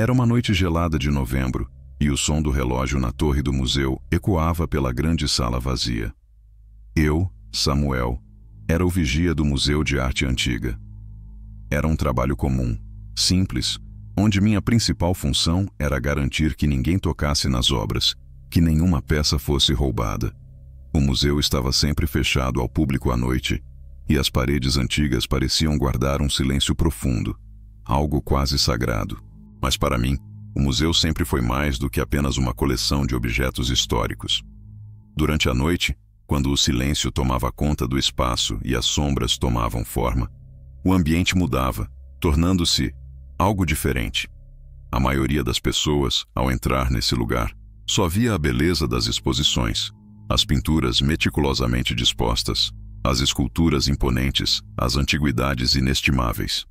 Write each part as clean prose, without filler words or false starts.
Era uma noite gelada de novembro, e o som do relógio na torre do museu ecoava pela grande sala vazia. Eu, Samuel, era o vigia do Museu de Arte Antiga. Era um trabalho comum, simples, onde minha principal função era garantir que ninguém tocasse nas obras, que nenhuma peça fosse roubada. O museu estava sempre fechado ao público à noite, e as paredes antigas pareciam guardar um silêncio profundo, algo quase sagrado. Mas para mim, o museu sempre foi mais do que apenas uma coleção de objetos históricos. Durante a noite, quando o silêncio tomava conta do espaço e as sombras tomavam forma, o ambiente mudava, tornando-se algo diferente. A maioria das pessoas, ao entrar nesse lugar, só via a beleza das exposições, as pinturas meticulosamente dispostas, as esculturas imponentes, as antiguidades inestimáveis.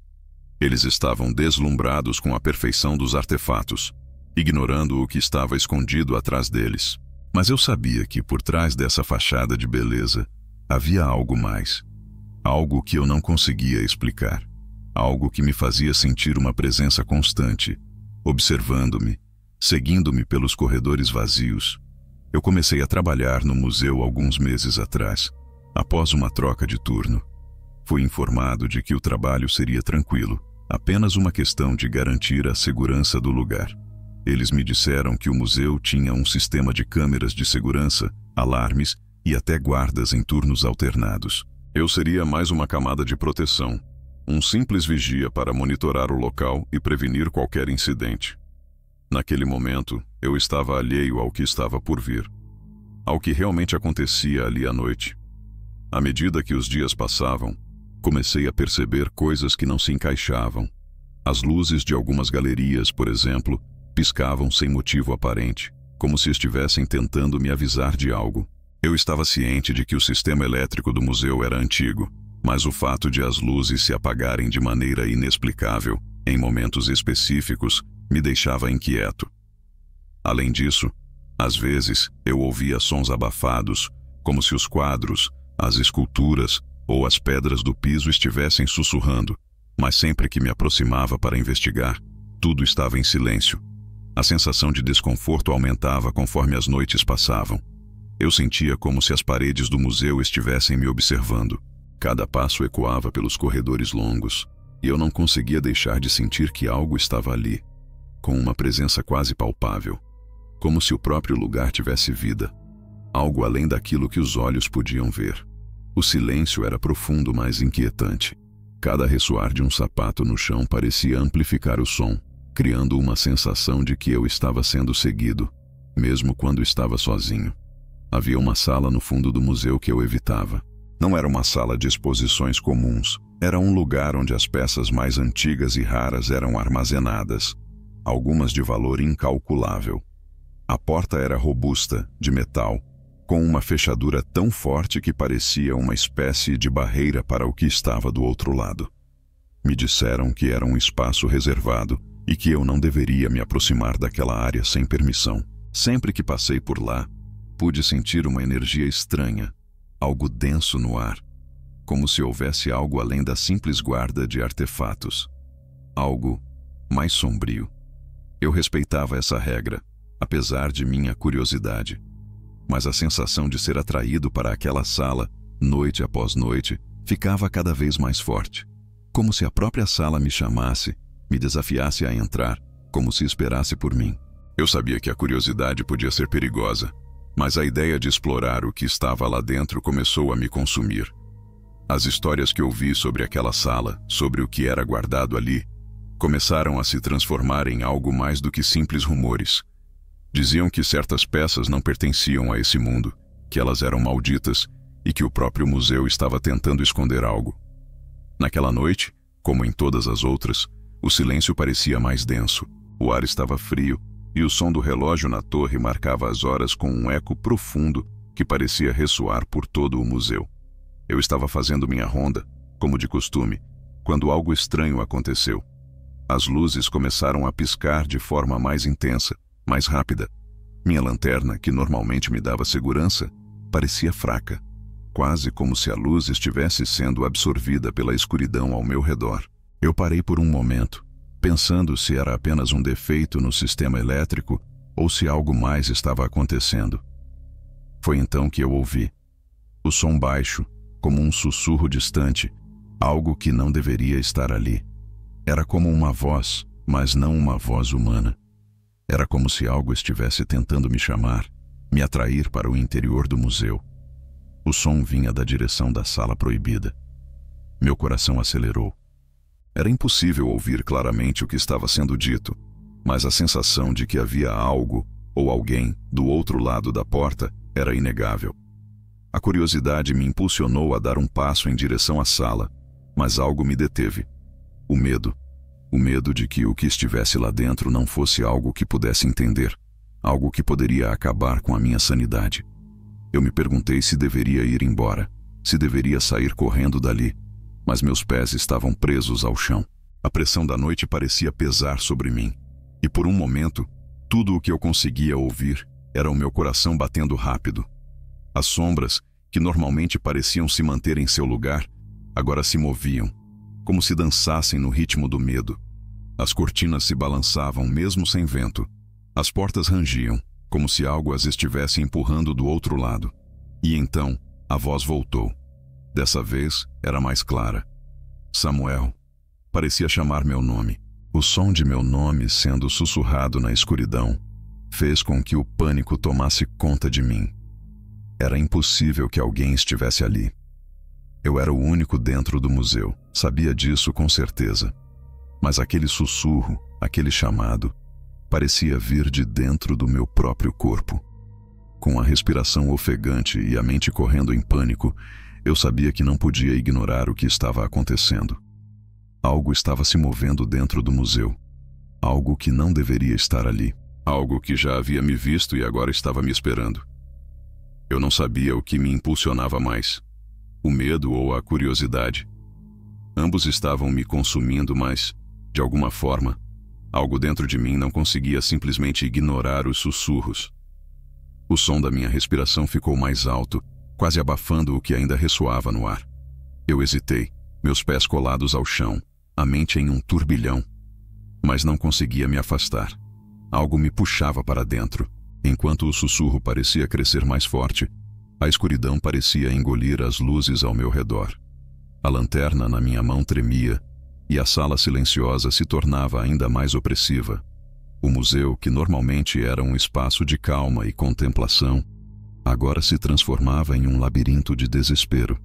Eles estavam deslumbrados com a perfeição dos artefatos, ignorando o que estava escondido atrás deles. Mas eu sabia que por trás dessa fachada de beleza havia algo mais, algo que eu não conseguia explicar, algo que me fazia sentir uma presença constante, observando-me, seguindo-me pelos corredores vazios. Eu comecei a trabalhar no museu alguns meses atrás, após uma troca de turno. Fui informado de que o trabalho seria tranquilo, apenas uma questão de garantir a segurança do lugar. Eles me disseram que o museu tinha um sistema de câmeras de segurança, alarmes e até guardas em turnos alternados. Eu seria mais uma camada de proteção, um simples vigia para monitorar o local e prevenir qualquer incidente. Naquele momento, eu estava alheio ao que estava por vir, ao que realmente acontecia ali à noite. À medida que os dias passavam, comecei a perceber coisas que não se encaixavam. As luzes de algumas galerias, por exemplo, piscavam sem motivo aparente, como se estivessem tentando me avisar de algo. Eu estava ciente de que o sistema elétrico do museu era antigo, mas o fato de as luzes se apagarem de maneira inexplicável, em momentos específicos, me deixava inquieto. Além disso, às vezes eu ouvia sons abafados, como se os quadros, as esculturas ou as pedras do piso estivessem sussurrando, mas sempre que me aproximava para investigar, tudo estava em silêncio. A sensação de desconforto aumentava conforme as noites passavam. Eu sentia como se as paredes do museu estivessem me observando. Cada passo ecoava pelos corredores longos, e eu não conseguia deixar de sentir que algo estava ali, com uma presença quase palpável, como se o próprio lugar tivesse vida, algo além daquilo que os olhos podiam ver. O silêncio era profundo, mas inquietante. Cada ressoar de um sapato no chão parecia amplificar o som, criando uma sensação de que eu estava sendo seguido, mesmo quando estava sozinho. Havia uma sala no fundo do museu que eu evitava. Não era uma sala de exposições comuns, era um lugar onde as peças mais antigas e raras eram armazenadas, algumas de valor incalculável. A porta era robusta, de metal, com uma fechadura tão forte que parecia uma espécie de barreira para o que estava do outro lado. Me disseram que era um espaço reservado e que eu não deveria me aproximar daquela área sem permissão. Sempre que passei por lá, pude sentir uma energia estranha, algo denso no ar, como se houvesse algo além da simples guarda de artefatos. Algo mais sombrio. Eu respeitava essa regra, apesar de minha curiosidade. Mas a sensação de ser atraído para aquela sala, noite após noite, ficava cada vez mais forte. Como se a própria sala me chamasse, me desafiasse a entrar, como se esperasse por mim. Eu sabia que a curiosidade podia ser perigosa, mas a ideia de explorar o que estava lá dentro começou a me consumir. As histórias que ouvi sobre aquela sala, sobre o que era guardado ali, começaram a se transformar em algo mais do que simples rumores. Diziam que certas peças não pertenciam a esse mundo, que elas eram malditas e que o próprio museu estava tentando esconder algo. Naquela noite, como em todas as outras, o silêncio parecia mais denso, o ar estava frio e o som do relógio na torre marcava as horas com um eco profundo que parecia ressoar por todo o museu. Eu estava fazendo minha ronda, como de costume, quando algo estranho aconteceu. As luzes começaram a piscar de forma mais intensa, mais rápida. Minha lanterna, que normalmente me dava segurança, parecia fraca, quase como se a luz estivesse sendo absorvida pela escuridão ao meu redor. Eu parei por um momento, pensando se era apenas um defeito no sistema elétrico ou se algo mais estava acontecendo. Foi então que eu ouvi o som baixo, como um sussurro distante, algo que não deveria estar ali. Era como uma voz, mas não uma voz humana. Era como se algo estivesse tentando me chamar, me atrair para o interior do museu. O som vinha da direção da sala proibida. Meu coração acelerou. Era impossível ouvir claramente o que estava sendo dito, mas a sensação de que havia algo ou alguém do outro lado da porta era inegável. A curiosidade me impulsionou a dar um passo em direção à sala, mas algo me deteve. O medo. O medo de que o que estivesse lá dentro não fosse algo que pudesse entender, algo que poderia acabar com a minha sanidade. Eu me perguntei se deveria ir embora, se deveria sair correndo dali, mas meus pés estavam presos ao chão. A pressão da noite parecia pesar sobre mim, e por um momento, tudo o que eu conseguia ouvir era o meu coração batendo rápido. As sombras, que normalmente pareciam se manter em seu lugar, agora se moviam, como se dançassem no ritmo do medo. As cortinas se balançavam mesmo sem vento. As portas rangiam, como se algo as estivesse empurrando do outro lado. E então, a voz voltou. Dessa vez, era mais clara. Samuel. Parecia chamar meu nome. O som de meu nome sendo sussurrado na escuridão fez com que o pânico tomasse conta de mim. Era impossível que alguém estivesse ali. Eu era o único dentro do museu, sabia disso com certeza. Mas aquele sussurro, aquele chamado, parecia vir de dentro do meu próprio corpo. Com a respiração ofegante e a mente correndo em pânico, eu sabia que não podia ignorar o que estava acontecendo. Algo estava se movendo dentro do museu. Algo que não deveria estar ali. Algo que já havia me visto e agora estava me esperando. Eu não sabia o que me impulsionava mais, o medo ou a curiosidade. Ambos estavam me consumindo, mas, de alguma forma, algo dentro de mim não conseguia simplesmente ignorar os sussurros. O som da minha respiração ficou mais alto, quase abafando o que ainda ressoava no ar. Eu hesitei, meus pés colados ao chão, a mente em um turbilhão. Mas não conseguia me afastar. Algo me puxava para dentro. Enquanto o sussurro parecia crescer mais forte, a escuridão parecia engolir as luzes ao meu redor. A lanterna na minha mão tremia, e a sala silenciosa se tornava ainda mais opressiva. O museu, que normalmente era um espaço de calma e contemplação, agora se transformava em um labirinto de desespero.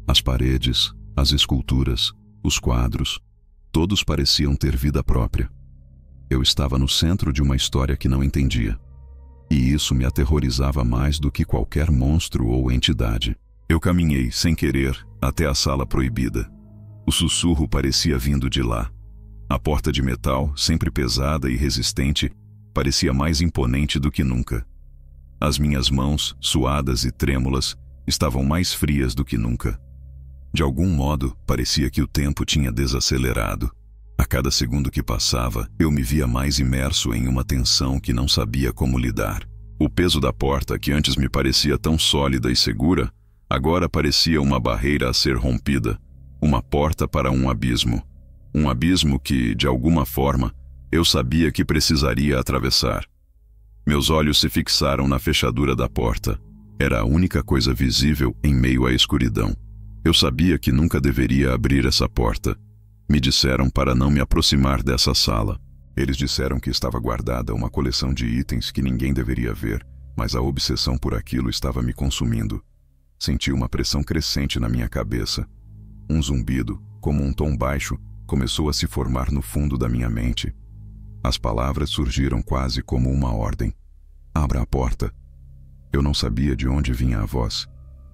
As paredes, as esculturas, os quadros, todos pareciam ter vida própria. Eu estava no centro de uma história que não entendia. E isso me aterrorizava mais do que qualquer monstro ou entidade. Eu caminhei, sem querer, até a sala proibida. O sussurro parecia vindo de lá. A porta de metal, sempre pesada e resistente, parecia mais imponente do que nunca. As minhas mãos, suadas e trêmulas, estavam mais frias do que nunca. De algum modo, parecia que o tempo tinha desacelerado. A cada segundo que passava, eu me via mais imerso em uma tensão que não sabia como lidar. O peso da porta, que antes me parecia tão sólida e segura, agora parecia uma barreira a ser rompida, uma porta para um abismo. Um abismo que, de alguma forma, eu sabia que precisaria atravessar. Meus olhos se fixaram na fechadura da porta. Era a única coisa visível em meio à escuridão. Eu sabia que nunca deveria abrir essa porta. Me disseram para não me aproximar dessa sala. Eles disseram que estava guardada uma coleção de itens que ninguém deveria ver, mas a obsessão por aquilo estava me consumindo. Senti uma pressão crescente na minha cabeça. Um zumbido, como um tom baixo, começou a se formar no fundo da minha mente. As palavras surgiram quase como uma ordem. Abra a porta. Eu não sabia de onde vinha a voz.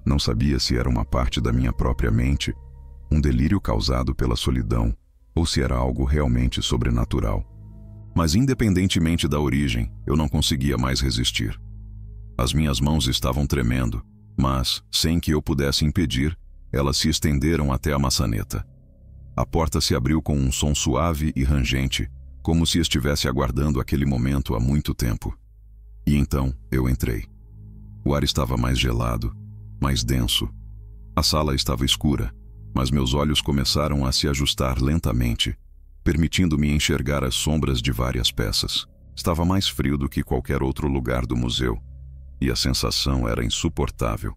Não sabia se era uma parte da minha própria mente, um delírio causado pela solidão, ou se era algo realmente sobrenatural. Mas independentemente da origem, eu não conseguia mais resistir. As minhas mãos estavam tremendo, mas, sem que eu pudesse impedir, elas se estenderam até a maçaneta. A porta se abriu com um som suave e rangente, como se estivesse aguardando aquele momento há muito tempo. E então eu entrei. O ar estava mais gelado, mais denso. A sala estava escura, mas meus olhos começaram a se ajustar lentamente. permitindo-me enxergar as sombras de várias peças. Estava mais frio do que qualquer outro lugar do museu, e a sensação era insuportável.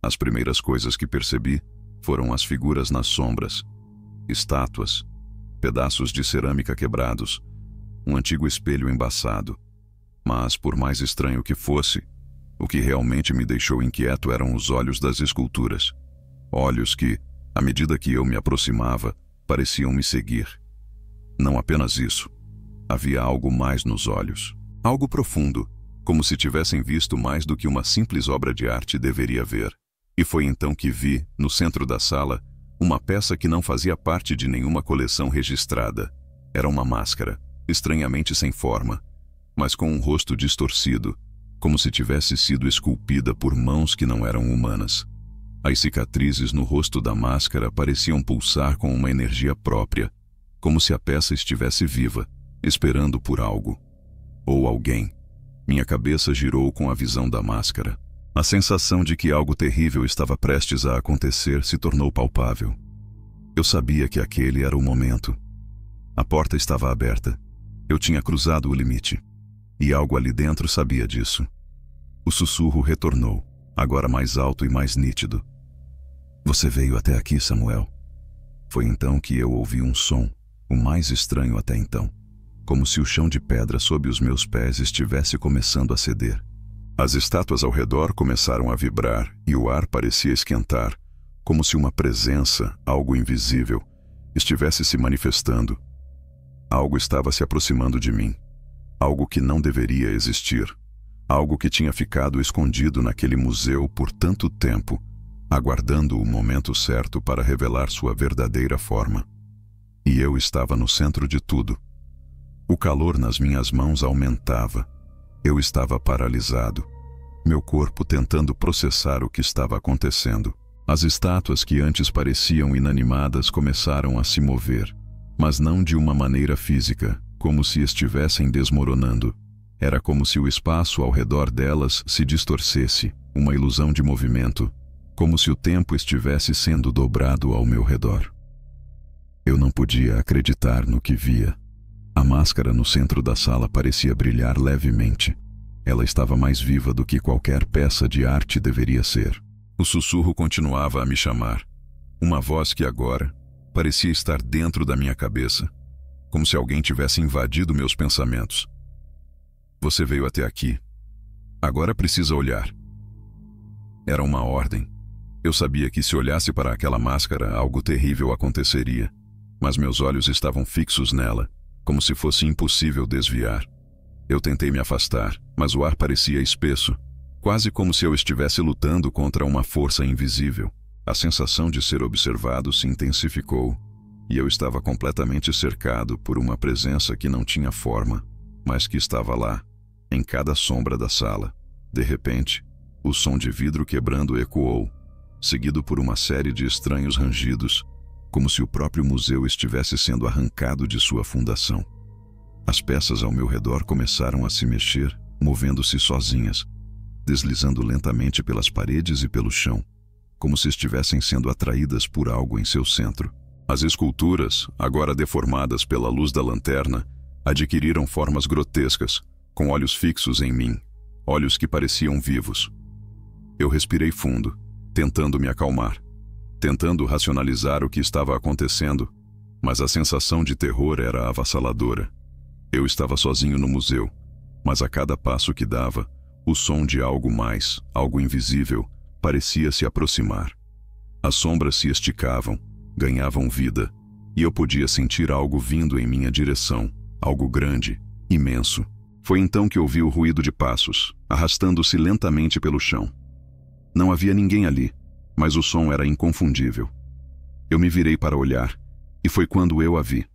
As primeiras coisas que percebi foram as figuras nas sombras, estátuas, pedaços de cerâmica quebrados, um antigo espelho embaçado. Mas, por mais estranho que fosse, o que realmente me deixou inquieto eram os olhos das esculturas. Olhos que, à medida que eu me aproximava, pareciam me seguir. Não apenas isso. Havia algo mais nos olhos. Algo profundo, como se tivessem visto mais do que uma simples obra de arte deveria ver. E foi então que vi, no centro da sala, uma peça que não fazia parte de nenhuma coleção registrada. Era uma máscara, estranhamente sem forma, mas com um rosto distorcido, como se tivesse sido esculpida por mãos que não eram humanas. As cicatrizes no rosto da máscara pareciam pulsar com uma energia própria, como se a peça estivesse viva, esperando por algo. Ou alguém. Minha cabeça girou com a visão da máscara. A sensação de que algo terrível estava prestes a acontecer se tornou palpável. Eu sabia que aquele era o momento. A porta estava aberta. Eu tinha cruzado o limite. E algo ali dentro sabia disso. O sussurro retornou, agora mais alto e mais nítido. Você veio até aqui, Samuel. Foi então que eu ouvi um som, o mais estranho até então, como se o chão de pedra sob os meus pés estivesse começando a ceder. As estátuas ao redor começaram a vibrar e o ar parecia esquentar, como se uma presença, algo invisível, estivesse se manifestando. Algo estava se aproximando de mim. Algo que não deveria existir. Algo que tinha ficado escondido naquele museu por tanto tempo, aguardando o momento certo para revelar sua verdadeira forma. E eu estava no centro de tudo. O calor nas minhas mãos aumentava. Eu estava paralisado, meu corpo tentando processar o que estava acontecendo. As estátuas que antes pareciam inanimadas começaram a se mover, mas não de uma maneira física, como se estivessem desmoronando. Era como se o espaço ao redor delas se distorcesse, uma ilusão de movimento, como se o tempo estivesse sendo dobrado ao meu redor. Eu não podia acreditar no que via. A máscara no centro da sala parecia brilhar levemente. Ela estava mais viva do que qualquer peça de arte deveria ser. O sussurro continuava a me chamar. Uma voz que agora parecia estar dentro da minha cabeça, como se alguém tivesse invadido meus pensamentos. Você veio até aqui. Agora precisa olhar. Era uma ordem. Eu sabia que se olhasse para aquela máscara, algo terrível aconteceria, mas meus olhos estavam fixos nela, como se fosse impossível desviar. Eu tentei me afastar, mas o ar parecia espesso, quase como se eu estivesse lutando contra uma força invisível. A sensação de ser observado se intensificou, e eu estava completamente cercado por uma presença que não tinha forma, mas que estava lá, em cada sombra da sala. De repente, o som de vidro quebrando ecoou, seguido por uma série de estranhos rangidos, como se o próprio museu estivesse sendo arrancado de sua fundação. As peças ao meu redor começaram a se mexer, movendo-se sozinhas, deslizando lentamente pelas paredes e pelo chão, como se estivessem sendo atraídas por algo em seu centro. As esculturas, agora deformadas pela luz da lanterna, adquiriram formas grotescas, com olhos fixos em mim, olhos que pareciam vivos. Eu respirei fundo, tentando me acalmar, tentando racionalizar o que estava acontecendo, mas a sensação de terror era avassaladora. Eu estava sozinho no museu, mas a cada passo que dava, o som de algo mais, algo invisível, parecia se aproximar. As sombras se esticavam, ganhavam vida, e eu podia sentir algo vindo em minha direção, algo grande, imenso. Foi então que ouvi o ruído de passos, arrastando-se lentamente pelo chão. Não havia ninguém ali, mas o som era inconfundível. Eu me virei para olhar, e foi quando eu a vi.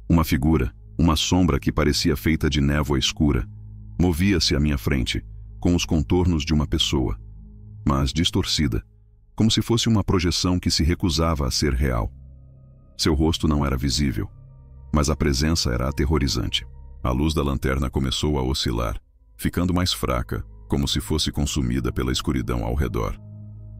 Uma figura, uma sombra que parecia feita de névoa escura, movia-se à minha frente, com os contornos de uma pessoa, mas distorcida, como se fosse uma projeção que se recusava a ser real. Seu rosto não era visível, mas a presença era aterrorizante. A luz da lanterna começou a oscilar, ficando mais fraca, como se fosse consumida pela escuridão ao redor.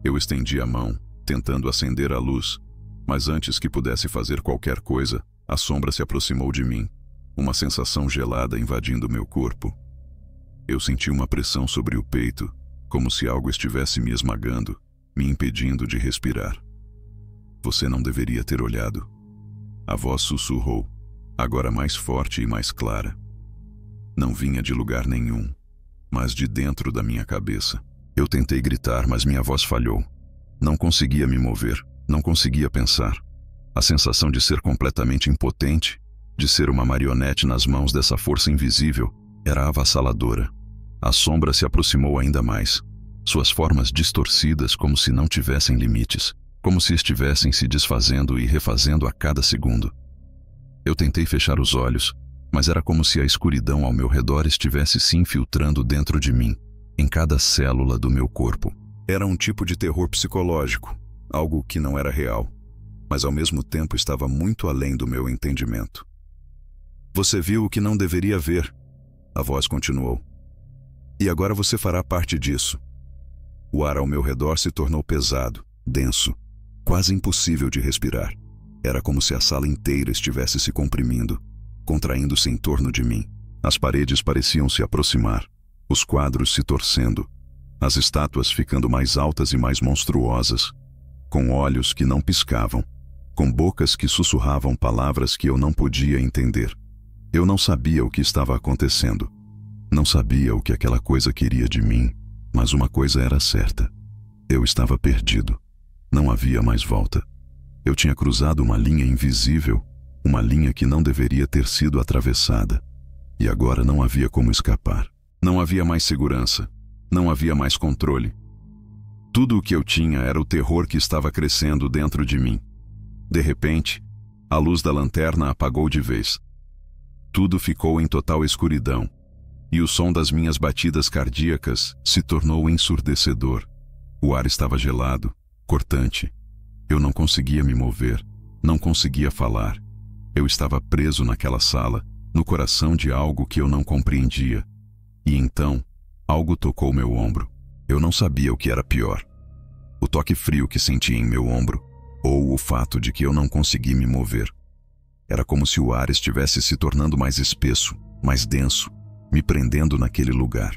Eu estendi a mão, tentando acender a luz, mas antes que pudesse fazer qualquer coisa, A sombra se aproximou de mim, uma sensação gelada invadindo meu corpo. Eu senti uma pressão sobre o peito, como se algo estivesse me esmagando, me impedindo de respirar. Você não deveria ter olhado. A voz sussurrou, agora mais forte e mais clara. Não vinha de lugar nenhum, mas de dentro da minha cabeça. Eu tentei gritar, mas minha voz falhou. Não conseguia me mover, não conseguia pensar. A sensação de ser completamente impotente, de ser uma marionete nas mãos dessa força invisível, era avassaladora. A sombra se aproximou ainda mais, suas formas distorcidas como se não tivessem limites, como se estivessem se desfazendo e refazendo a cada segundo. Eu tentei fechar os olhos, mas era como se a escuridão ao meu redor estivesse se infiltrando dentro de mim, em cada célula do meu corpo. Era um tipo de terror psicológico, algo que não era real, mas ao mesmo tempo estava muito além do meu entendimento. Você viu o que não deveria ver, a voz continuou. E agora você fará parte disso. O ar ao meu redor se tornou pesado, denso, quase impossível de respirar. Era como se a sala inteira estivesse se comprimindo, contraindo-se em torno de mim. As paredes pareciam se aproximar, os quadros se torcendo, as estátuas ficando mais altas e mais monstruosas, com olhos que não piscavam, com bocas que sussurravam palavras que eu não podia entender. Eu não sabia o que estava acontecendo. Não sabia o que aquela coisa queria de mim, mas uma coisa era certa. Eu estava perdido. Não havia mais volta. Eu tinha cruzado uma linha invisível, uma linha que não deveria ter sido atravessada. E agora não havia como escapar. Não havia mais segurança. Não havia mais controle. Tudo o que eu tinha era o terror que estava crescendo dentro de mim. De repente, a luz da lanterna apagou de vez. Tudo ficou em total escuridão, e o som das minhas batidas cardíacas se tornou ensurdecedor. O ar estava gelado, cortante. Eu não conseguia me mover, não conseguia falar. Eu estava preso naquela sala, no coração de algo que eu não compreendia. E então, algo tocou meu ombro. Eu não sabia o que era pior. O toque frio que senti em meu ombro, ou o fato de que eu não consegui me mover. Era como se o ar estivesse se tornando mais espesso, mais denso, me prendendo naquele lugar.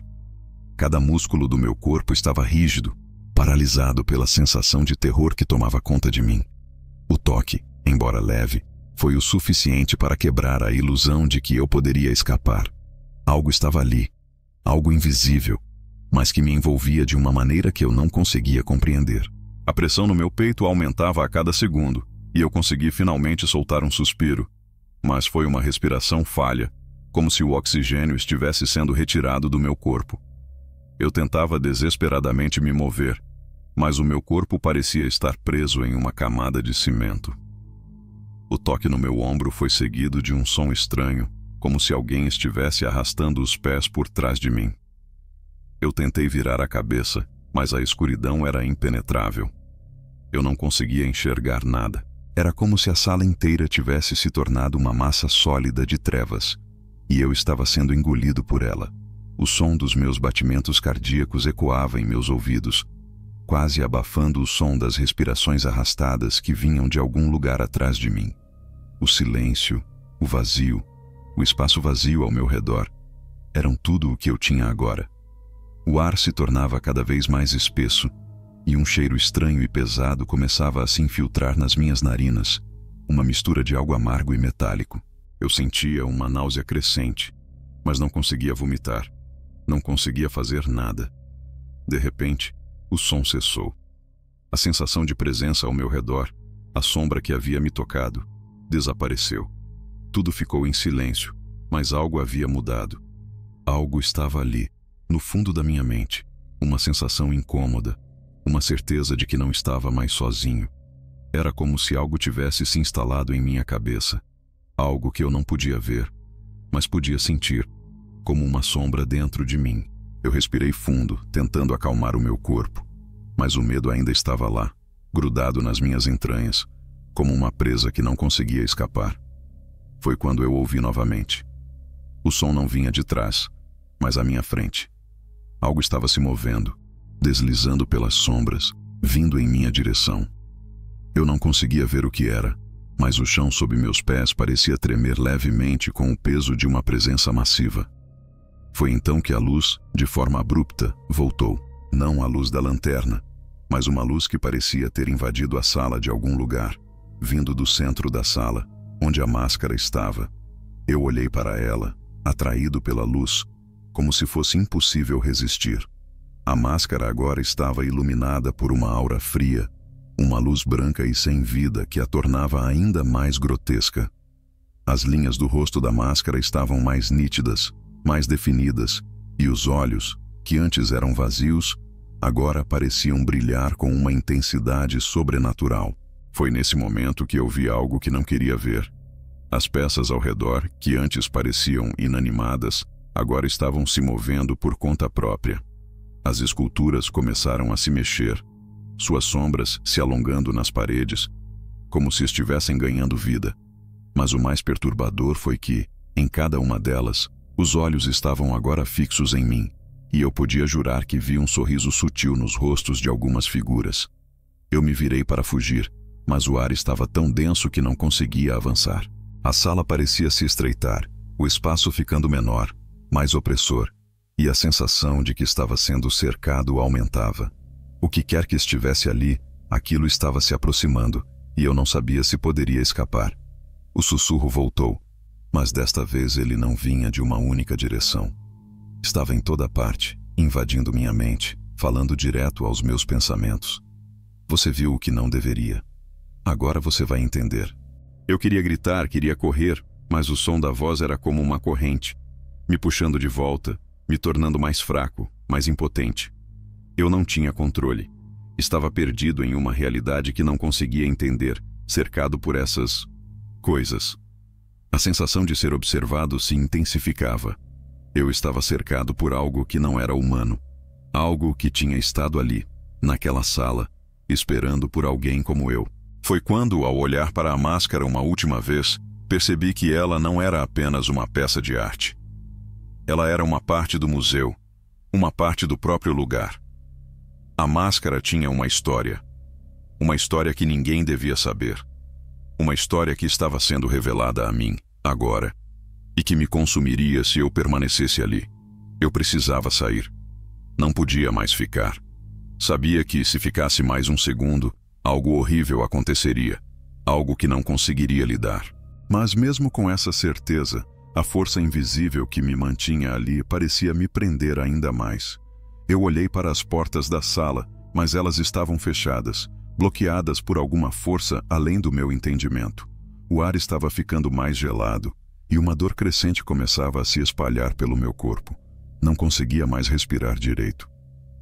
Cada músculo do meu corpo estava rígido, paralisado pela sensação de terror que tomava conta de mim. O toque, embora leve, foi o suficiente para quebrar a ilusão de que eu poderia escapar. Algo estava ali, algo invisível, mas que me envolvia de uma maneira que eu não conseguia compreender. A pressão no meu peito aumentava a cada segundo, e eu consegui finalmente soltar um suspiro. Mas foi uma respiração falha, como se o oxigênio estivesse sendo retirado do meu corpo. Eu tentava desesperadamente me mover, mas o meu corpo parecia estar preso em uma camada de cimento. O toque no meu ombro foi seguido de um som estranho, como se alguém estivesse arrastando os pés por trás de mim. Eu tentei virar a cabeça, mas a escuridão era impenetrável. Eu não conseguia enxergar nada. Era como se a sala inteira tivesse se tornado uma massa sólida de trevas, e eu estava sendo engolido por ela. O som dos meus batimentos cardíacos ecoava em meus ouvidos, quase abafando o som das respirações arrastadas que vinham de algum lugar atrás de mim. O silêncio, o vazio, o espaço vazio ao meu redor, eram tudo o que eu tinha agora. O ar se tornava cada vez mais espesso, e um cheiro estranho e pesado começava a se infiltrar nas minhas narinas, uma mistura de algo amargo e metálico. Eu sentia uma náusea crescente, mas não conseguia vomitar. Não conseguia fazer nada. De repente, o som cessou. A sensação de presença ao meu redor, a sombra que havia me tocado, desapareceu. Tudo ficou em silêncio, mas algo havia mudado. Algo estava ali, no fundo da minha mente, uma sensação incômoda, uma certeza de que não estava mais sozinho. Era como se algo tivesse se instalado em minha cabeça, algo que eu não podia ver, mas podia sentir, como uma sombra dentro de mim. Eu respirei fundo, tentando acalmar o meu corpo, mas o medo ainda estava lá, grudado nas minhas entranhas, como uma presa que não conseguia escapar. Foi quando eu ouvi novamente. O som não vinha de trás, mas à minha frente. Algo estava se movendo, deslizando pelas sombras, vindo em minha direção. Eu não conseguia ver o que era, mas o chão sob meus pés parecia tremer levemente com o peso de uma presença massiva. Foi então que a luz, de forma abrupta, voltou. Não a luz da lanterna, mas uma luz que parecia ter invadido a sala de algum lugar, vindo do centro da sala, onde a máscara estava. Eu olhei para ela, atraído pela luz, como se fosse impossível resistir. A máscara agora estava iluminada por uma aura fria, uma luz branca e sem vida que a tornava ainda mais grotesca. As linhas do rosto da máscara estavam mais nítidas, mais definidas, e os olhos, que antes eram vazios, agora pareciam brilhar com uma intensidade sobrenatural. Foi nesse momento que eu vi algo que não queria ver. As peças ao redor, que antes pareciam inanimadas, agora estavam se movendo por conta própria. As esculturas começaram a se mexer, suas sombras se alongando nas paredes, como se estivessem ganhando vida. Mas o mais perturbador foi que, em cada uma delas, os olhos estavam agora fixos em mim, e eu podia jurar que vi um sorriso sutil nos rostos de algumas figuras. Eu me virei para fugir, mas o ar estava tão denso que não conseguia avançar. A sala parecia se estreitar, o espaço ficando menor, mais opressor, e a sensação de que estava sendo cercado aumentava. O que quer que estivesse ali, aquilo estava se aproximando, e eu não sabia se poderia escapar. O sussurro voltou, mas desta vez ele não vinha de uma única direção. Estava em toda parte, invadindo minha mente, falando direto aos meus pensamentos. Você viu o que não deveria. Agora você vai entender. Eu queria gritar, queria correr, mas o som da voz era como uma corrente, me puxando de volta, me tornando mais fraco, mais impotente. Eu não tinha controle. Estava perdido em uma realidade que não conseguia entender, cercado por essas coisas. A sensação de ser observado se intensificava. Eu estava cercado por algo que não era humano, algo que tinha estado ali, naquela sala, esperando por alguém como eu. Foi quando, ao olhar para a máscara uma última vez, percebi que ela não era apenas uma peça de arte. Ela era uma parte do museu, uma parte do próprio lugar. A máscara tinha uma história que ninguém devia saber, uma história que estava sendo revelada a mim, agora, e que me consumiria se eu permanecesse ali. Eu precisava sair. Não podia mais ficar. Sabia que, se ficasse mais um segundo, algo horrível aconteceria, algo que não conseguiria lidar. Mas mesmo com essa certeza, a força invisível que me mantinha ali parecia me prender ainda mais. Eu olhei para as portas da sala, mas elas estavam fechadas, bloqueadas por alguma força além do meu entendimento. O ar estava ficando mais gelado, e uma dor crescente começava a se espalhar pelo meu corpo. Não conseguia mais respirar direito.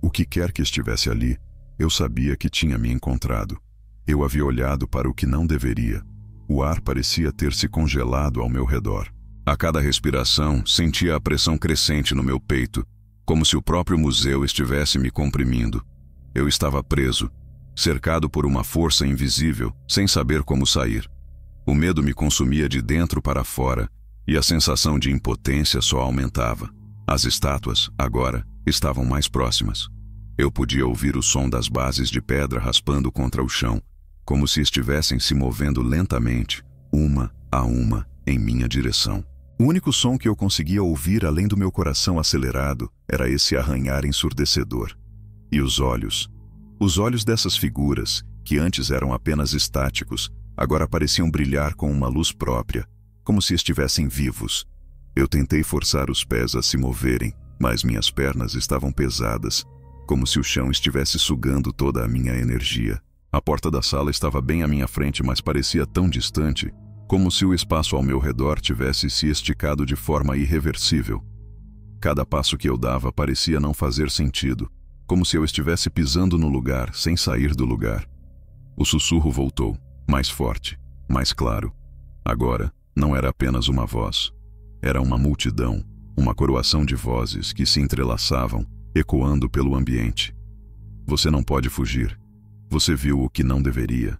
O que quer que estivesse ali, eu sabia que tinha me encontrado. Eu havia olhado para o que não deveria. O ar parecia ter se congelado ao meu redor. A cada respiração, sentia a pressão crescente no meu peito, como se o próprio museu estivesse me comprimindo. Eu estava preso, cercado por uma força invisível, sem saber como sair. O medo me consumia de dentro para fora, e a sensação de impotência só aumentava. As estátuas, agora, estavam mais próximas. Eu podia ouvir o som das bases de pedra raspando contra o chão, como se estivessem se movendo lentamente, uma a uma, em minha direção. O único som que eu conseguia ouvir além do meu coração acelerado era esse arranhar ensurdecedor. E os olhos dessas figuras, que antes eram apenas estáticos, agora pareciam brilhar com uma luz própria, como se estivessem vivos. Eu tentei forçar os pés a se moverem, mas minhas pernas estavam pesadas, como se o chão estivesse sugando toda a minha energia. A porta da sala estava bem à minha frente, mas parecia tão distante, como se o espaço ao meu redor tivesse se esticado de forma irreversível. Cada passo que eu dava parecia não fazer sentido, como se eu estivesse pisando no lugar, sem sair do lugar. O sussurro voltou, mais forte, mais claro. Agora, não era apenas uma voz. Era uma multidão, uma coroação de vozes que se entrelaçavam, ecoando pelo ambiente. Você não pode fugir. Você viu o que não deveria.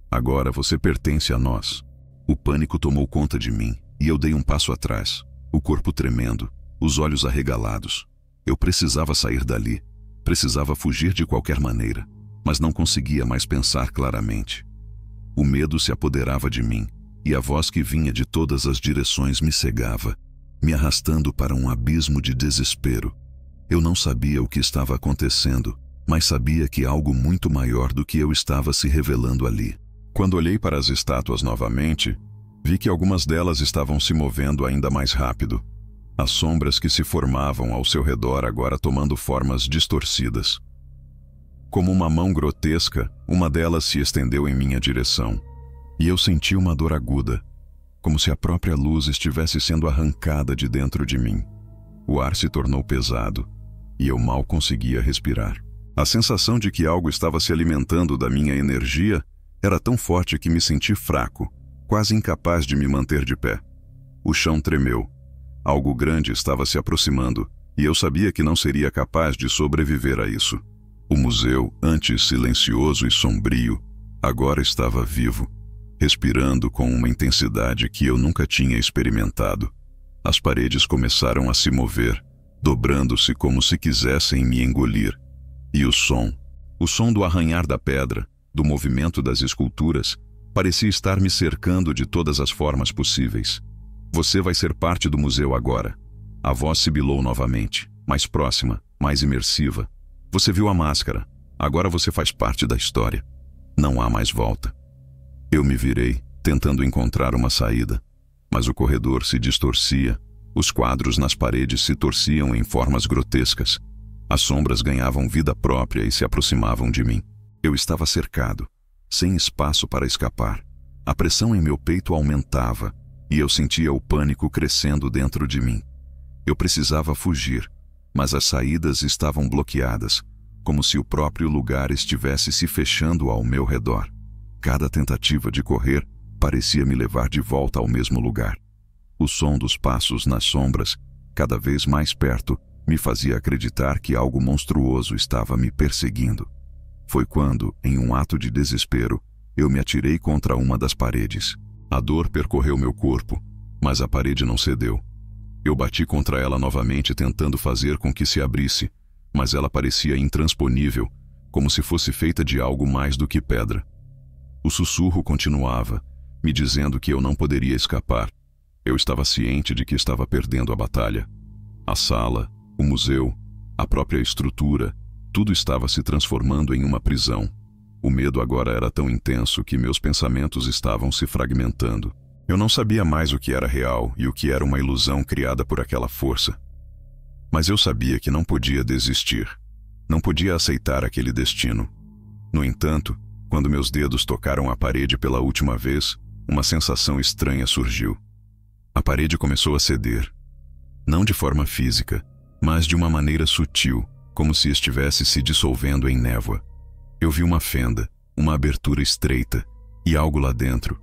Agora você pertence a nós. O pânico tomou conta de mim, e eu dei um passo atrás, o corpo tremendo, os olhos arregalados. Eu precisava sair dali. Precisava fugir de qualquer maneira, mas não conseguia mais pensar claramente. O medo se apoderava de mim, e a voz que vinha de todas as direções me cegava, me arrastando para um abismo de desespero. Eu não sabia o que estava acontecendo, mas sabia que algo muito maior do que eu estava se revelando ali. Quando olhei para as estátuas novamente, vi que algumas delas estavam se movendo ainda mais rápido. As sombras que se formavam ao seu redor agora tomando formas distorcidas. Como uma mão grotesca, uma delas se estendeu em minha direção, e eu senti uma dor aguda, como se a própria luz estivesse sendo arrancada de dentro de mim. O ar se tornou pesado, e eu mal conseguia respirar. A sensação de que algo estava se alimentando da minha energia era tão forte que me senti fraco, quase incapaz de me manter de pé. O chão tremeu. Algo grande estava se aproximando, e eu sabia que não seria capaz de sobreviver a isso. O museu, antes silencioso e sombrio, agora estava vivo, respirando com uma intensidade que eu nunca tinha experimentado. As paredes começaram a se mover, dobrando-se como se quisessem me engolir. E o som do arranhar da pedra, do movimento das esculturas, parecia estar me cercando de todas as formas possíveis. Você vai ser parte do museu agora. A voz sibilou novamente, mais próxima, mais imersiva. Você viu a máscara. Agora você faz parte da história. Não há mais volta. Eu me virei, tentando encontrar uma saída, mas o corredor se distorcia, os quadros nas paredes se torciam em formas grotescas. As sombras ganhavam vida própria e se aproximavam de mim. Eu estava cercado, sem espaço para escapar. A pressão em meu peito aumentava, e eu sentia o pânico crescendo dentro de mim. Eu precisava fugir, mas as saídas estavam bloqueadas, como se o próprio lugar estivesse se fechando ao meu redor. Cada tentativa de correr parecia me levar de volta ao mesmo lugar. O som dos passos nas sombras, cada vez mais perto, me fazia acreditar que algo monstruoso estava me perseguindo. Foi quando, em um ato de desespero, eu me atirei contra uma das paredes. A dor percorreu meu corpo, mas a parede não cedeu. Eu bati contra ela novamente tentando fazer com que se abrisse, mas ela parecia intransponível, como se fosse feita de algo mais do que pedra. O sussurro continuava, me dizendo que eu não poderia escapar. Eu estava ciente de que estava perdendo a batalha. A sala, o museu, a própria estrutura, tudo estava se transformando em uma prisão. O medo agora era tão intenso que meus pensamentos estavam se fragmentando. Eu não sabia mais o que era real e o que era uma ilusão criada por aquela força. Mas eu sabia que não podia desistir. Não podia aceitar aquele destino. No entanto, quando meus dedos tocaram a parede pela última vez, uma sensação estranha surgiu. A parede começou a ceder. Não de forma física, mas de uma maneira sutil, como se estivesse se dissolvendo em névoa. Eu vi uma fenda, uma abertura estreita, e algo lá dentro.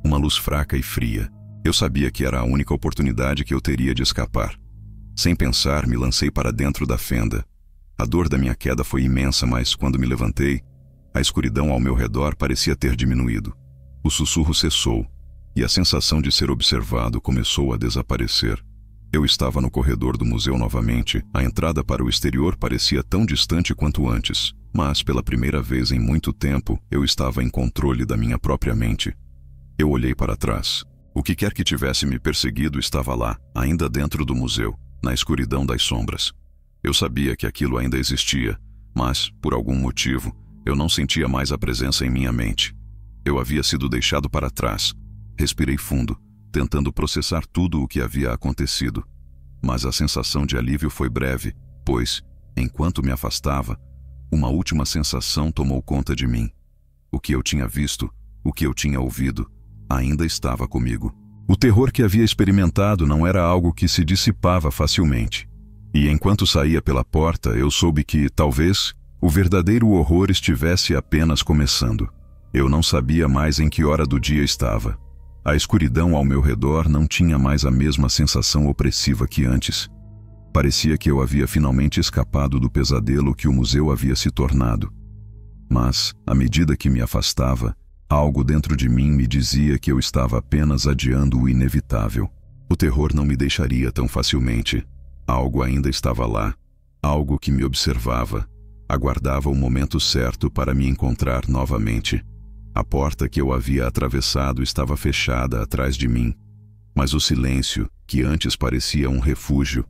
Uma luz fraca e fria. Eu sabia que era a única oportunidade que eu teria de escapar. Sem pensar, me lancei para dentro da fenda. A dor da minha queda foi imensa, mas quando me levantei, a escuridão ao meu redor parecia ter diminuído. O sussurro cessou, e a sensação de ser observado começou a desaparecer. Eu estava no corredor do museu novamente. A entrada para o exterior parecia tão distante quanto antes, mas pela primeira vez em muito tempo, eu estava em controle da minha própria mente. Eu olhei para trás. O que quer que tivesse me perseguido estava lá, ainda dentro do museu, na escuridão das sombras. Eu sabia que aquilo ainda existia, mas, por algum motivo, eu não sentia mais a presença em minha mente. Eu havia sido deixado para trás. Respirei fundo, tentando processar tudo o que havia acontecido. Mas a sensação de alívio foi breve, pois, enquanto me afastava, uma última sensação tomou conta de mim. O que eu tinha visto, o que eu tinha ouvido, ainda estava comigo. O terror que havia experimentado não era algo que se dissipava facilmente. E enquanto saía pela porta, eu soube que, talvez, o verdadeiro horror estivesse apenas começando. Eu não sabia mais em que hora do dia estava. A escuridão ao meu redor não tinha mais a mesma sensação opressiva que antes. Parecia que eu havia finalmente escapado do pesadelo que o museu havia se tornado. Mas, à medida que me afastava, algo dentro de mim me dizia que eu estava apenas adiando o inevitável. O terror não me deixaria tão facilmente. Algo ainda estava lá, algo que me observava, aguardava o momento certo para me encontrar novamente. A porta que eu havia atravessado estava fechada atrás de mim, mas o silêncio, que antes parecia um refúgio,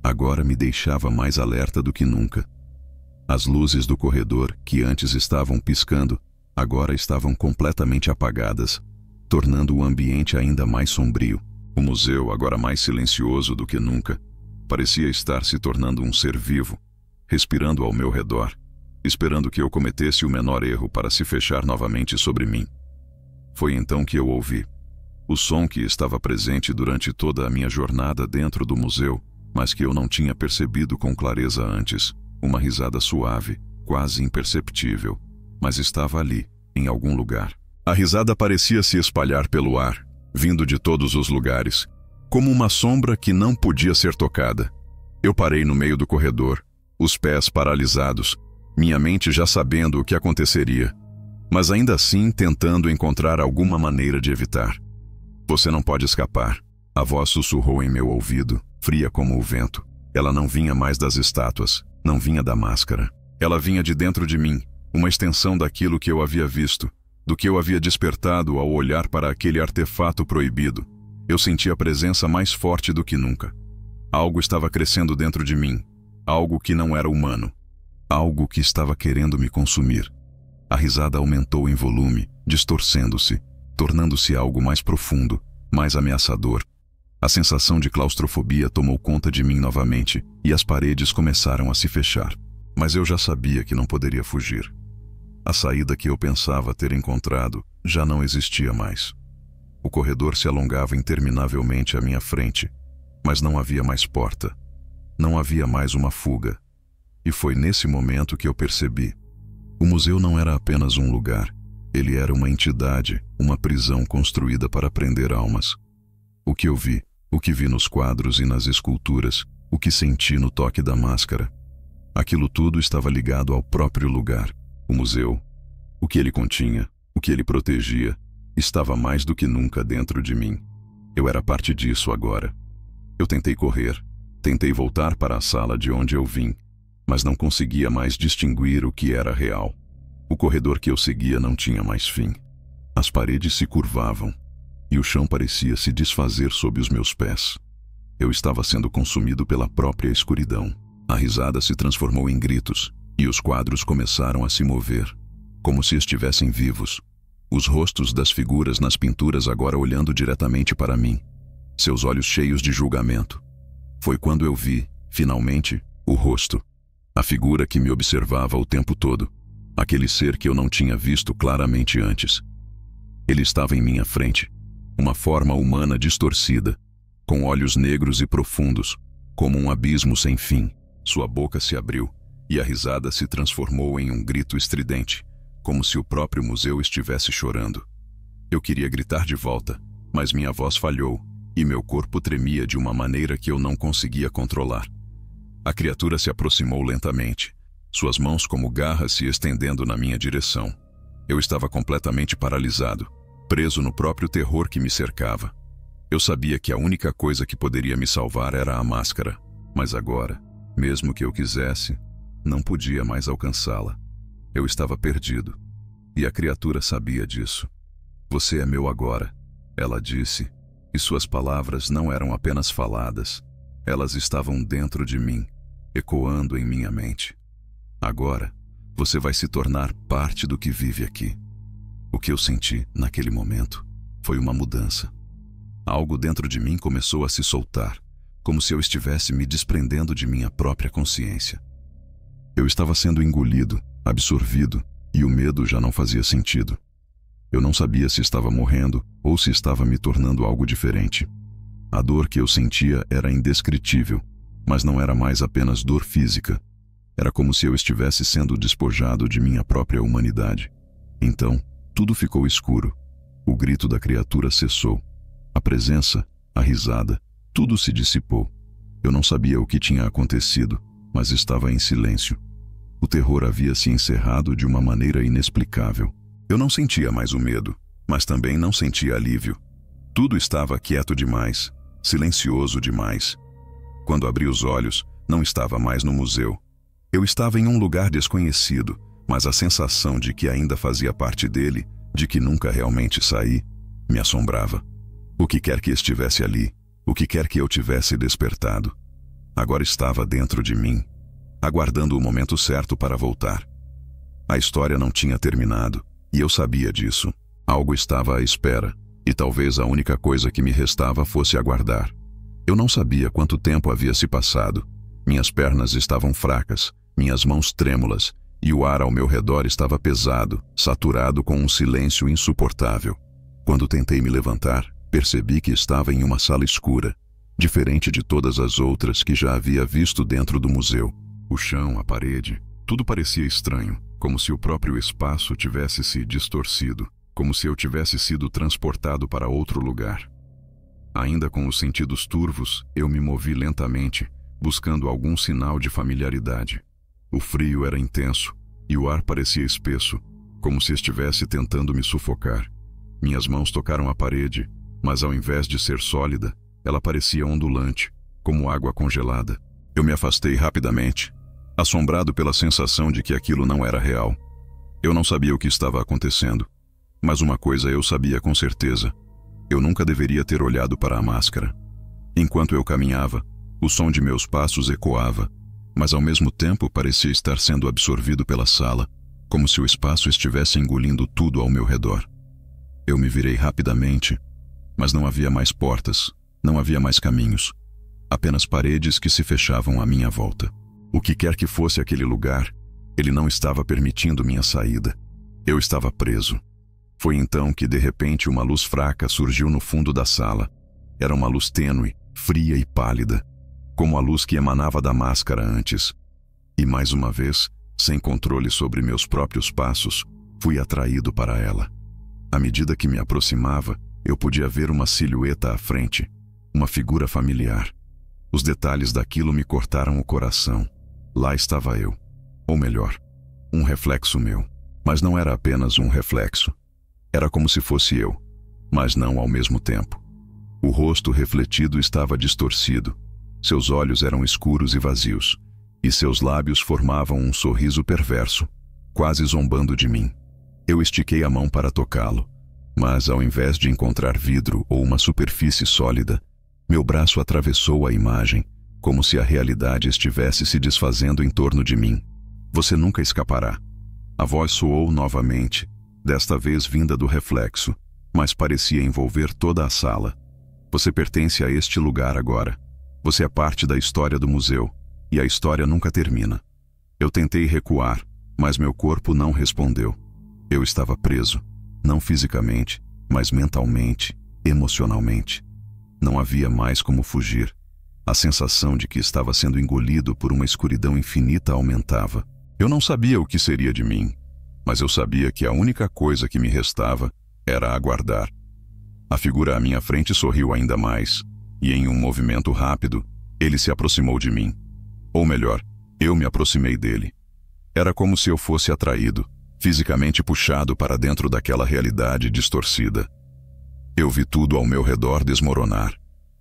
agora me deixava mais alerta do que nunca. As luzes do corredor, que antes estavam piscando, agora estavam completamente apagadas, tornando o ambiente ainda mais sombrio. O museu, agora mais silencioso do que nunca, parecia estar se tornando um ser vivo, respirando ao meu redor, esperando que eu cometesse o menor erro para se fechar novamente sobre mim. Foi então que eu ouvi o som que estava presente durante toda a minha jornada dentro do museu, mas que eu não tinha percebido com clareza antes. Uma risada suave, quase imperceptível, mas estava ali, em algum lugar. A risada parecia se espalhar pelo ar, vindo de todos os lugares, como uma sombra que não podia ser tocada. Eu parei no meio do corredor, os pés paralisados, minha mente já sabendo o que aconteceria, mas ainda assim tentando encontrar alguma maneira de evitar. Você não pode escapar. A voz sussurrou em meu ouvido, fria como o vento. Ela não vinha mais das estátuas, não vinha da máscara. Ela vinha de dentro de mim, uma extensão daquilo que eu havia visto, do que eu havia despertado ao olhar para aquele artefato proibido. Eu senti a presença mais forte do que nunca. Algo estava crescendo dentro de mim, algo que não era humano, algo que estava querendo me consumir. A risada aumentou em volume, distorcendo-se, tornando-se algo mais profundo, mais ameaçador. A sensação de claustrofobia tomou conta de mim novamente, e as paredes começaram a se fechar. Mas eu já sabia que não poderia fugir. A saída que eu pensava ter encontrado já não existia mais. O corredor se alongava interminavelmente à minha frente, mas não havia mais porta. Não havia mais uma fuga. E foi nesse momento que eu percebi. O museu não era apenas um lugar. Ele era uma entidade, uma prisão construída para prender almas. O que eu vi, o que vi nos quadros e nas esculturas, o que senti no toque da máscara, aquilo tudo estava ligado ao próprio lugar. O museu, o que ele continha, o que ele protegia, estava mais do que nunca dentro de mim. Eu era parte disso agora. Eu tentei correr, tentei voltar para a sala de onde eu vim, mas não conseguia mais distinguir o que era real. O corredor que eu seguia não tinha mais fim. As paredes se curvavam, e o chão parecia se desfazer sob os meus pés. Eu estava sendo consumido pela própria escuridão. A risada se transformou em gritos, e os quadros começaram a se mover, como se estivessem vivos. Os rostos das figuras nas pinturas agora olhando diretamente para mim, seus olhos cheios de julgamento. Foi quando eu vi, finalmente, o rosto. A figura que me observava o tempo todo. Aquele ser que eu não tinha visto claramente antes. Ele estava em minha frente. Uma forma humana distorcida, com olhos negros e profundos, como um abismo sem fim. Sua boca se abriu, e a risada se transformou em um grito estridente, como se o próprio museu estivesse chorando. Eu queria gritar de volta, mas minha voz falhou, e meu corpo tremia de uma maneira que eu não conseguia controlar. A criatura se aproximou lentamente, suas mãos como garras se estendendo na minha direção. Eu estava completamente paralisado, preso no próprio terror que me cercava. Eu sabia que a única coisa que poderia me salvar era a máscara, mas agora, mesmo que eu quisesse, não podia mais alcançá-la. Eu estava perdido, e a criatura sabia disso. "Você é meu agora", ela disse, e suas palavras não eram apenas faladas, elas estavam dentro de mim, ecoando em minha mente. "Agora, você vai se tornar parte do que vive aqui." O que eu senti, naquele momento, foi uma mudança. Algo dentro de mim começou a se soltar, como se eu estivesse me desprendendo de minha própria consciência. Eu estava sendo engolido, absorvido, e o medo já não fazia sentido. Eu não sabia se estava morrendo ou se estava me tornando algo diferente. A dor que eu sentia era indescritível, mas não era mais apenas dor física. Era como se eu estivesse sendo despojado de minha própria humanidade. Então, tudo ficou escuro. O grito da criatura cessou. A presença, a risada, tudo se dissipou. Eu não sabia o que tinha acontecido, mas estava em silêncio. O terror havia se encerrado de uma maneira inexplicável. Eu não sentia mais o medo, mas também não sentia alívio. Tudo estava quieto demais, silencioso demais. Quando abri os olhos, não estava mais no museu. Eu estava em um lugar desconhecido, mas a sensação de que ainda fazia parte dele de que nunca realmente saí, me assombrava. O que quer que estivesse ali, o que quer que eu tivesse despertado, agora estava dentro de mim, aguardando o momento certo para voltar. A história não tinha terminado, e eu sabia disso. Algo estava à espera, e talvez a única coisa que me restava fosse aguardar. Eu não sabia quanto tempo havia se passado. Minhas pernas estavam fracas, minhas mãos trêmulas, e o ar ao meu redor estava pesado, saturado com um silêncio insuportável. Quando tentei me levantar, percebi que estava em uma sala escura, diferente de todas as outras que já havia visto dentro do museu. O chão, a parede, tudo parecia estranho, como se o próprio espaço tivesse se distorcido, como se eu tivesse sido transportado para outro lugar. Ainda com os sentidos turvos, eu me movi lentamente, buscando algum sinal de familiaridade. O frio era intenso, e o ar parecia espesso, como se estivesse tentando me sufocar. Minhas mãos tocaram a parede, mas ao invés de ser sólida, ela parecia ondulante, como água congelada. Eu me afastei rapidamente, assombrado pela sensação de que aquilo não era real. Eu não sabia o que estava acontecendo, mas uma coisa eu sabia com certeza: eu nunca deveria ter olhado para a máscara. Enquanto eu caminhava, o som de meus passos ecoava, mas ao mesmo tempo parecia estar sendo absorvido pela sala, como se o espaço estivesse engolindo tudo ao meu redor. Eu me virei rapidamente, mas não havia mais portas, não havia mais caminhos, apenas paredes que se fechavam à minha volta. O que quer que fosse aquele lugar, ele não estava permitindo minha saída. Eu estava preso. Foi então que, de repente, uma luz fraca surgiu no fundo da sala. Era uma luz tênue, fria e pálida, como a luz que emanava da máscara antes. E mais uma vez, sem controle sobre meus próprios passos, fui atraído para ela. À medida que me aproximava, eu podia ver uma silhueta à frente, uma figura familiar. Os detalhes daquilo me cortaram o coração. Lá estava eu. Ou melhor, um reflexo meu. Mas não era apenas um reflexo. Era como se fosse eu, mas não ao mesmo tempo. O rosto refletido estava distorcido. Seus olhos eram escuros e vazios, e seus lábios formavam um sorriso perverso, quase zombando de mim. Eu estiquei a mão para tocá-lo, mas ao invés de encontrar vidro ou uma superfície sólida, meu braço atravessou a imagem, como se a realidade estivesse se desfazendo em torno de mim. Você nunca escapará. A voz soou novamente, desta vez vinda do reflexo, mas parecia envolver toda a sala. Você pertence a este lugar agora. Você é parte da história do museu, e a história nunca termina. Eu tentei recuar, mas meu corpo não respondeu. Eu estava preso, não fisicamente, mas mentalmente, emocionalmente. Não havia mais como fugir. A sensação de que estava sendo engolido por uma escuridão infinita aumentava. Eu não sabia o que seria de mim, mas eu sabia que a única coisa que me restava era aguardar. A figura à minha frente sorriu ainda mais, e em um movimento rápido, ele se aproximou de mim. Ou melhor, eu me aproximei dele. Era como se eu fosse atraído, fisicamente puxado para dentro daquela realidade distorcida. Eu vi tudo ao meu redor desmoronar,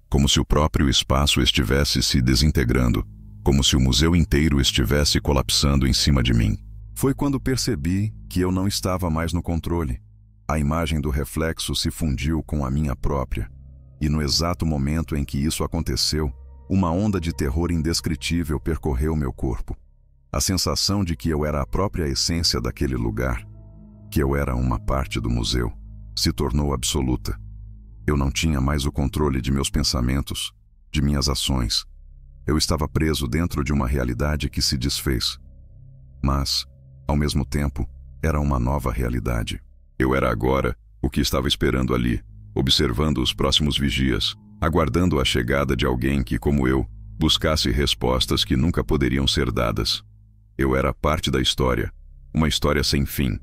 como se o próprio espaço estivesse se desintegrando, como se o museu inteiro estivesse colapsando em cima de mim. Foi quando percebi que eu não estava mais no controle. A imagem do reflexo se fundiu com a minha própria, e no exato momento em que isso aconteceu, uma onda de terror indescritível percorreu meu corpo. A sensação de que eu era a própria essência daquele lugar, que eu era uma parte do museu, se tornou absoluta. Eu não tinha mais o controle de meus pensamentos, de minhas ações. Eu estava preso dentro de uma realidade que se desfez. Mas, ao mesmo tempo, era uma nova realidade. Eu era agora o que estava esperando ali, observando os próximos vigias, aguardando a chegada de alguém que, como eu, buscasse respostas que nunca poderiam ser dadas. Eu era parte da história, uma história sem fim.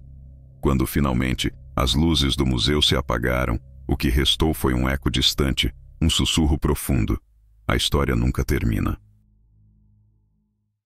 Quando, finalmente, as luzes do museu se apagaram, o que restou foi um eco distante, um sussurro profundo. A história nunca termina.